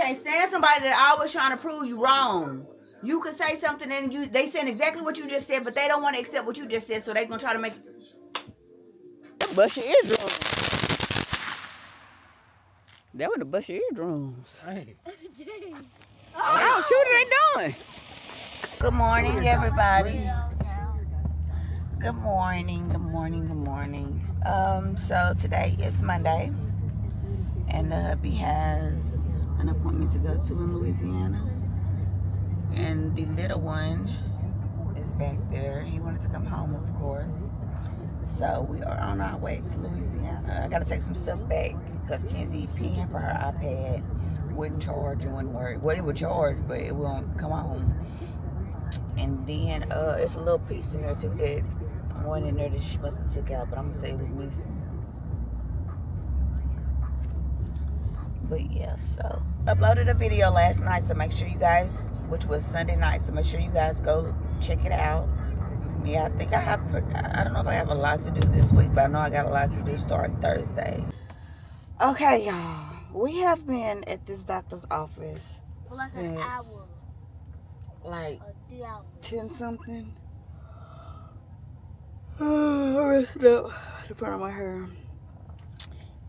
can't stand somebody that always trying to prove you wrong. You could say something and they saying exactly what you just said, but they don't want to accept what you just said, so they gonna try to make bust your eardrums. That was the bust your eardrums. Hey. Oh, shoot it ain't doing. Good morning, everybody. Good morning, good morning, good morning. So today is Monday, and the hubby has an appointment to go to in Louisiana, and the little one is back there. He wanted to come home, of course. So we are on our way to Louisiana. I gotta take some stuff back because Kenzie paying for her iPad wouldn't charge and wouldn't work. Well, it would charge, but it won't come on. And then it's a little piece in there too that one in there that she must have took out, but I'm gonna say it was missing. But yeah, so uploaded a video last night, so make sure you guys, which was Sunday night, so make sure you guys go check it out. Yeah, I think I don't know if I have a lot to do this week, but I know I got a lot to do starting Thursday. Okay, y'all, we have been at this doctor's office for like since an hour. Like 3 hours. 10 something. I rested up the front of my hair.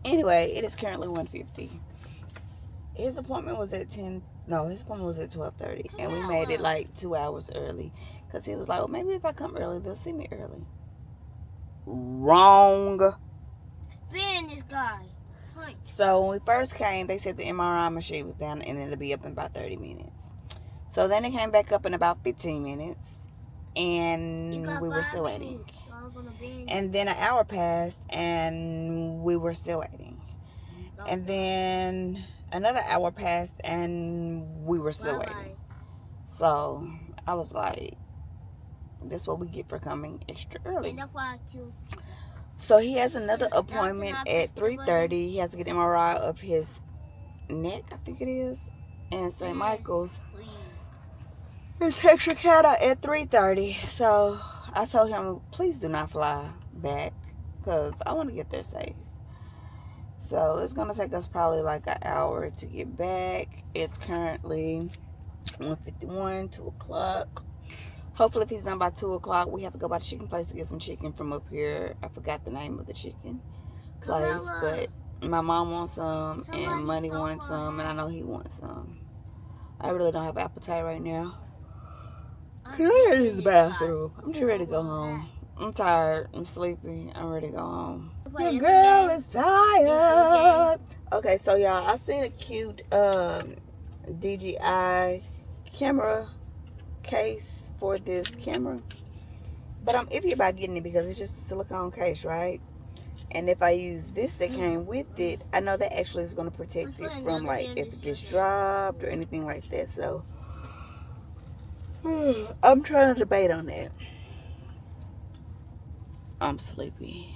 Anyway, it is currently 1:50. His appointment was at 10. No, his appointment was at 12:30, and we made it like 2 hours early because he was like, well, maybe if I come early, they'll see me early. Wrong. Ben, this guy. So when we first came, they said the MRI machine was down and it'll be up in about 30 minutes. So then it came back up in about 15 minutes, and we were still waiting. And then an hour passed, and we were still waiting. And then another hour passed, and we were still waiting. So I was like, this is what we get for coming extra early. So he has another appointment at 3:30. He has to get MRI of his neck, I think it is, and St. Michael's. And TaSheka at 3:30. So I told him, please do not fly back because I want to get there safe. So it's going to take us probably like an hour to get back. It's currently 1:51, 2 o'clock. Hopefully if he's done by 2 o'clock, we have to go by the chicken place to get some chicken from up here. I forgot the name of the chicken place, but my mom wants some, and Money wants some, and I know he wants some. I really don't have appetite right now. I gotta use the bathroom. I'm just ready to go home. I'm tired. I'm sleepy. I'm ready to go home. Your girl is tired. Okay, so y'all, I seen a cute DJI camera case for this camera, but I'm iffy about getting it because it's just a silicone case, right? And if I use this that came with it, I know that actually is going to protect it from like if it gets dropped or anything like that. So I'm trying to debate on that. I'm sleepy,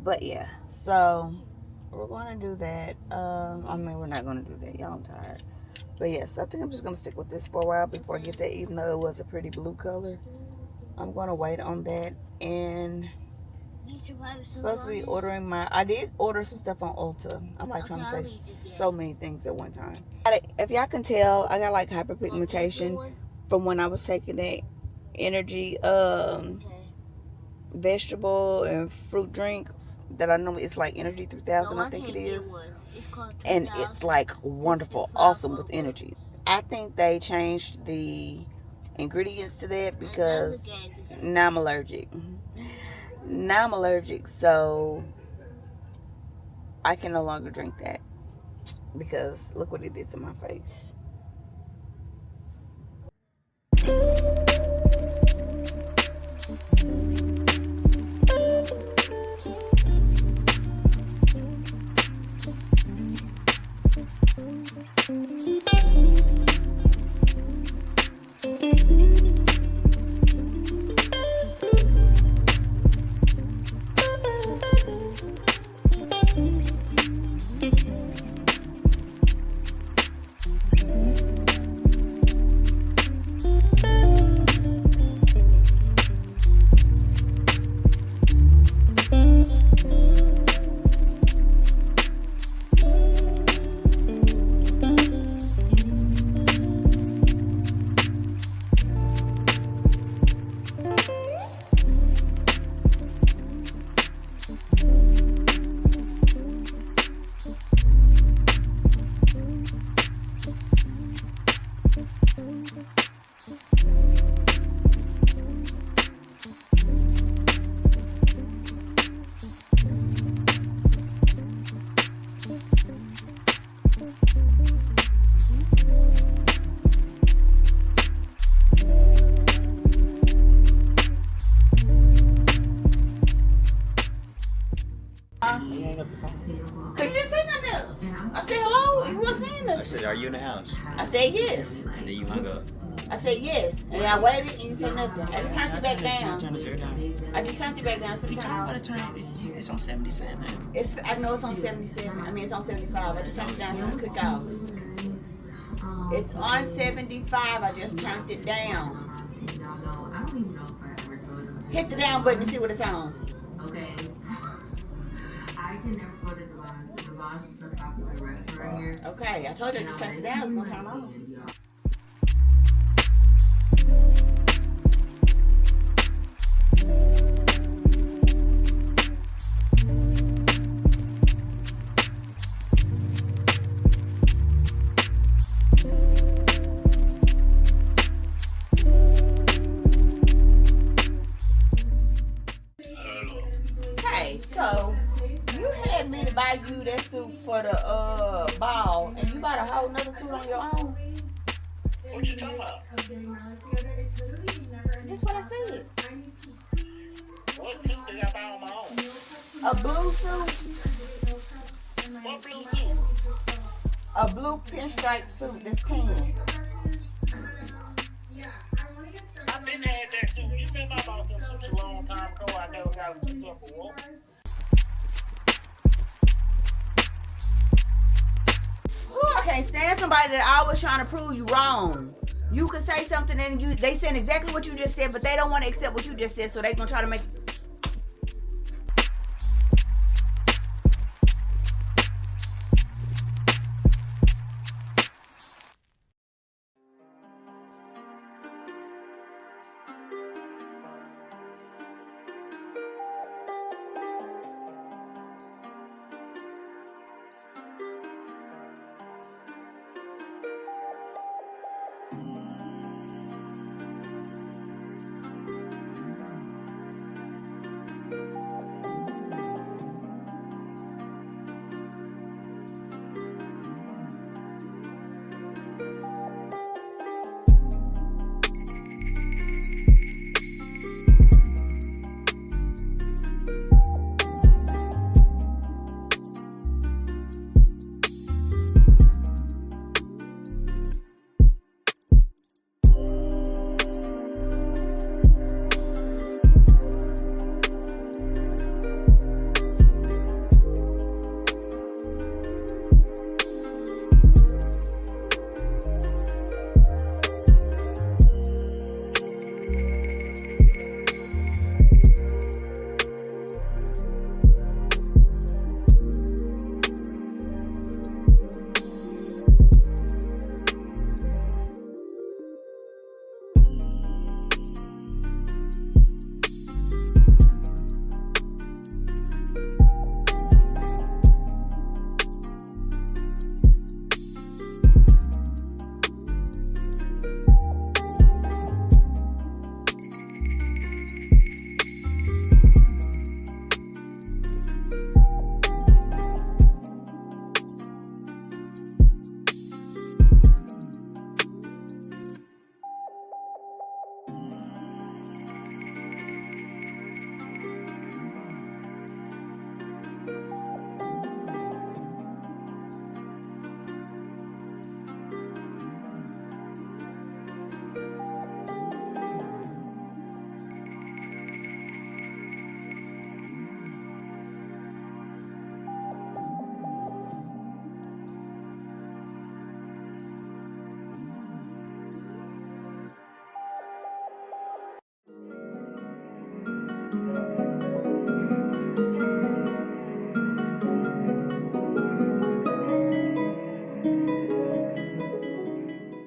but yeah, so we're going to do that. I mean, we're not going to do that, y'all. I'm tired. But yes, I think I'm just going to stick with this for a while before I get that, even though it was a pretty blue color. I'm going to wait on that. And supposed to be ordering I did order some stuff on Ulta. I'm like trying to say so many things at one time. If y'all can tell, I got like hyperpigmentation from when I was taking that energy vegetable and fruit drink that I know it's like Energy 3000, I think it is. And it's like wonderful, awesome with energy. I think they changed the ingredients to that because now I'm allergic. Now I'm allergic, so I can no longer drink that because look what it did to my face. You hang up the phone. Cause you didn't say nothing else. I said hello. You wasn't saying nothing. I said, are you in the house? I said yes. And then you hung up. I said yes. And I waited and you said nothing. I just turned it back down. Turn this air down. I just turned it back down. You told me to turn it. It's on 77. I know it's on 77. I mean, it's on 75. I just turned it down so it could out. It's on 75. I just turned it down. Hit the down button and see what it's on. Okay. I can never go to Devon. Devon's is a popular restaurant here. Okay, I told you I just turned it down. It's gonna turn on. So you had me to buy you that suit for the ball, and you bought a whole nother suit on your own. What you talking about? That's what I said. What suit did I buy on my own? A blue suit, What blue suit? a blue pinstripe suit that's tan. I been had that suit. You remember I bought them suits a long time ago. I never got them took up for war. Ooh, I can't stand somebody that always trying to prove you wrong. You could say something and they saying exactly what you just said, but they don't want to accept what you just said, so they gonna try to make.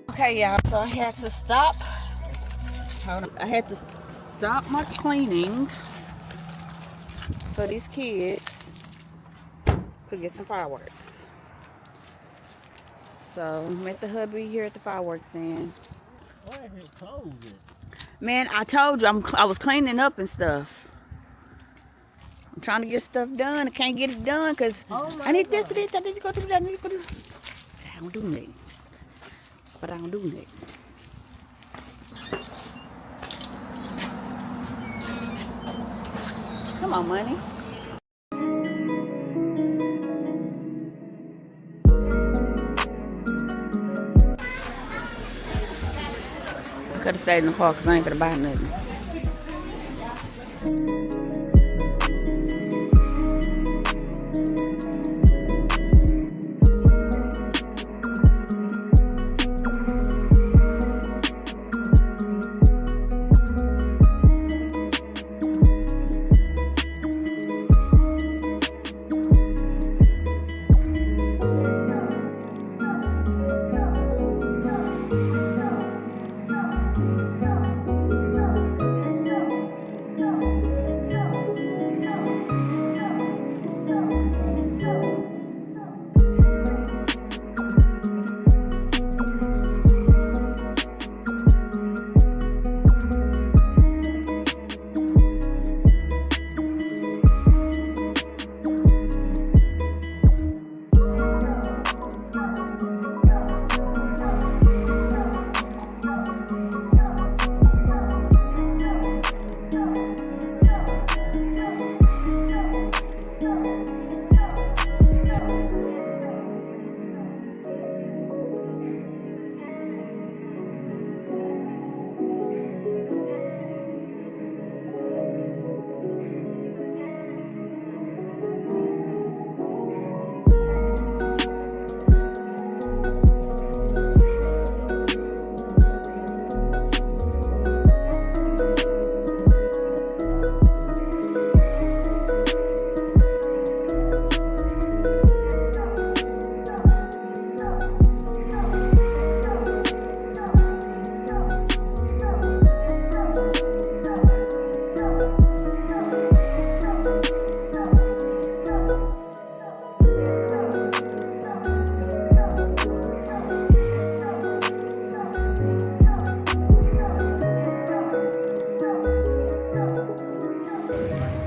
Okay, y'all, so I had to stop. Hold on. I had to stop my cleaning so these kids could get some fireworks. So I'm at the hubby here at the fireworks stand. Why did it close it? Man, I told you I was cleaning up and stuff. I'm trying to get stuff done. I can't get it done because I need this, I need to go do that, I need to go do that. I don't do nothing. But I don't do nothing. Come on, money. Could have stayed in the car because I ain't gonna buy nothing.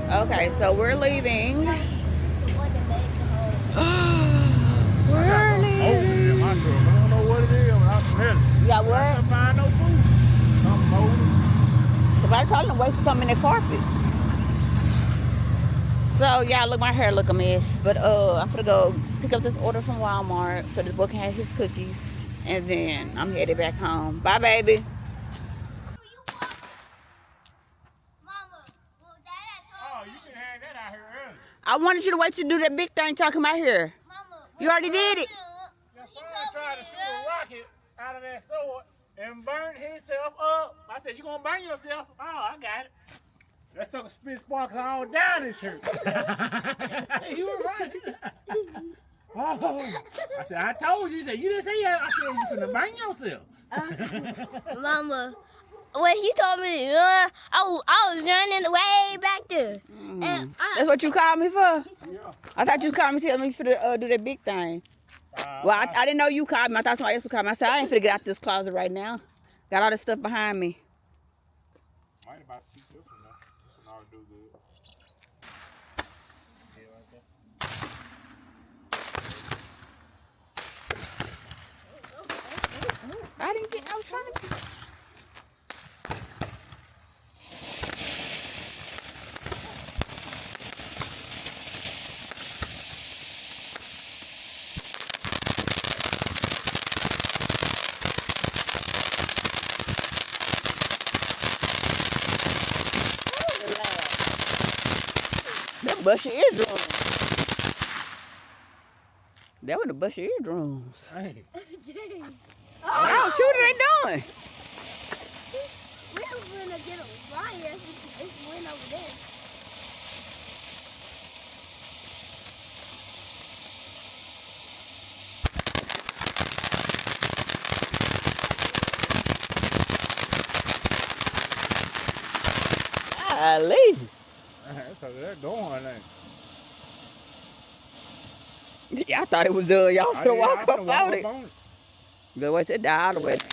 Okay, so we're leaving. We're leaving. I don't know what it is, but I smell it. You got I what? can't find no food. Something moldy. Somebody probably wasted something in their carpet. So yeah, look, my hair look a mess. But I'm gonna go pick up this order from Walmart so this boy can have his cookies, and then I'm headed back home. Bye, baby. Oh, you should have had that out here early. I wanted you to wait to do that big thing talking about here. You already did it. Your son tried to shoot a rocket out of that sword and burned himself up. I said, you gonna burn yourself? Oh, I got it. That sucker spit sparks all down his shirt. You were right. Oh. I said, I told you. He said, you didn't say that. I said, you finna burn yourself. Mama, when he told me to run, I was running way back there. And That's what you called me for? Yeah. I thought you called me to tell me to do that big thing. Well, I didn't know you called me. I thought somebody else would call me. I said, I ain't finna get out this closet right now. Got all this stuff behind me. Might about to shoot this one now. This one ought to do good. I didn't get, I was trying to. That bust your eardrums. That would have bust your eardrums. Hey. Oh, shoot it ain't doing. we were gonna get a fire if we went over there. Golly. That's going there. Yeah, I thought it was done. Y'all finna walk up out it. on it. Good way to die all the way down.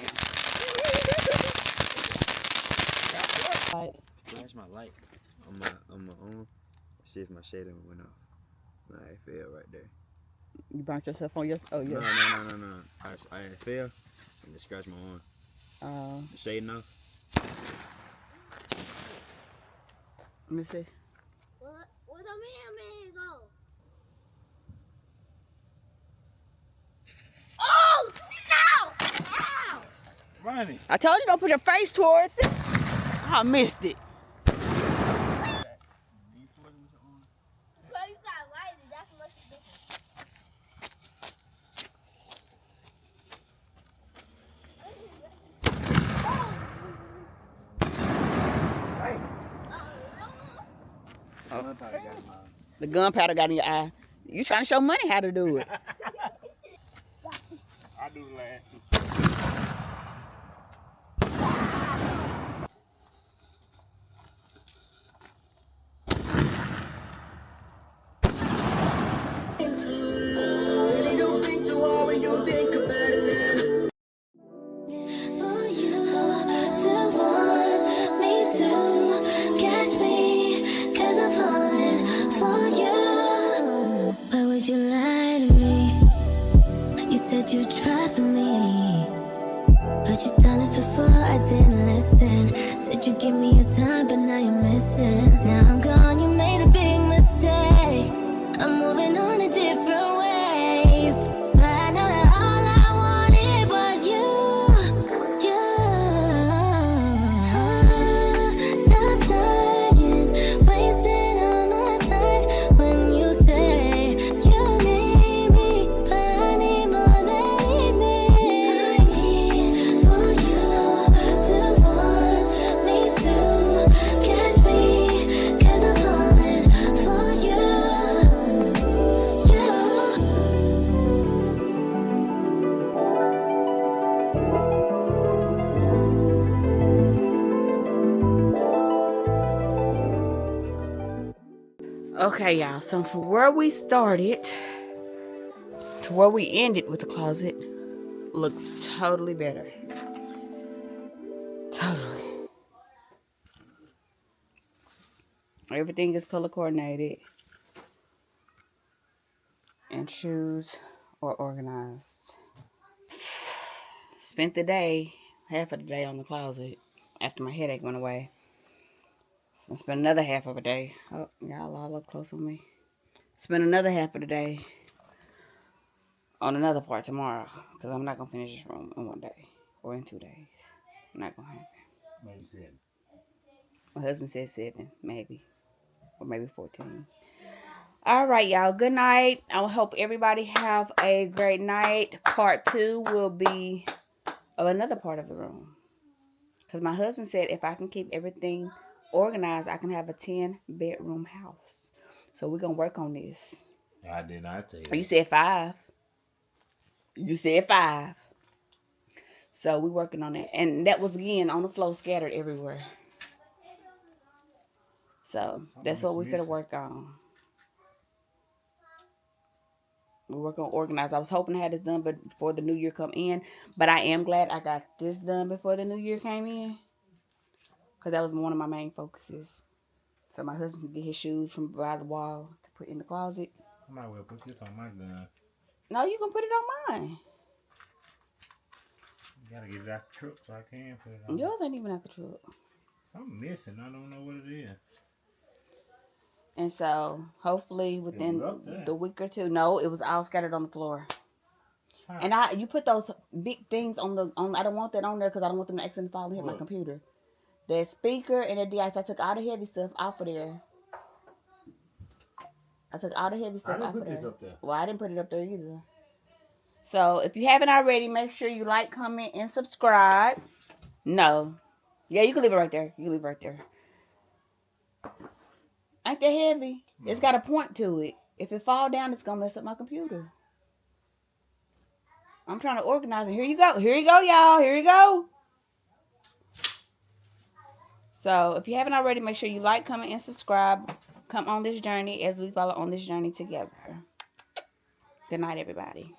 Flash my light on my arm. See if my shader went off. Nah, it fell right there. You burnt yourself on your, oh yeah. No. I fell and it scratched my arm. The shading off. Let me see. Where the man go? Oh, no! Ow! funny. I told you don't put your face towards it. I missed it. The gunpowder got in your eye. You trying to show money how to do it. I do the last two. For you to want me to catch me, 'cause I'm falling for you. Why would you lie to me? You said you'd try for me, but you done this before, I didn't listen. Said you give me your time, but now you're missing. Now I'm gone, you made a big mistake. I'm moving on in different ways, but I know that all I wanted was you. Stop lying, wasting all my time when you say you need me, but I need more than me. I need for you to want me to catch me, 'cause I'm falling for you. Okay, y'all. So from where we started to where we ended with the closet looks totally better. Totally. Everything is color coordinated. And shoes are organized. Spent the day, half of the day on the closet after my headache went away. I spent another half of a day. Oh, y'all all up close on me. Spend another half of the day on another part tomorrow, because I'm not going to finish this room in one day or in 2 days. Not going to happen. Maybe 7. My husband said 7, maybe. Or maybe 14. All right, y'all. Good night. I hope everybody have a great night. Part 2 will be of another part of the room. Because my husband said if I can keep everything organized, I can have a 10-bedroom house. So we're going to work on this. I did not tell you. You said 5. You said 5. So we're working on that. And that was, again, on the floor, scattered everywhere. So that's what we're going to work on. We're working on organize. I was hoping to have this done before the new year come in. But I am glad I got this done before the new year came in. Because that was one of my main focuses. So my husband can get his shoes from by the wall to put in the closet. I might well put this on my gun. No, you can put it on mine. You gotta get it out the truck so I can put it on. Yours ain't even out the truck. Something missing. I don't know what it is. And so hopefully within the week or two. No, it was all scattered on the floor. Huh. And you put those big things on I don't want that on there because I don't want them to accidentally fall and hit my computer. That speaker and the DI. So I took all the heavy stuff off of there. I took all the heavy stuff off of there. This up there. Well, I didn't put it up there either. So if you haven't already, make sure you like, comment, and subscribe. No. Yeah, you can leave it right there. You can leave it right there. Ain't that heavy? No. It's got a point to it. If it fall down, it's going to mess up my computer. I'm trying to organize it. Here you go. Here you go, y'all. Here you go. So if you haven't already, make sure you like, comment, and subscribe. Come on this journey as we follow on this journey together. Good night, everybody.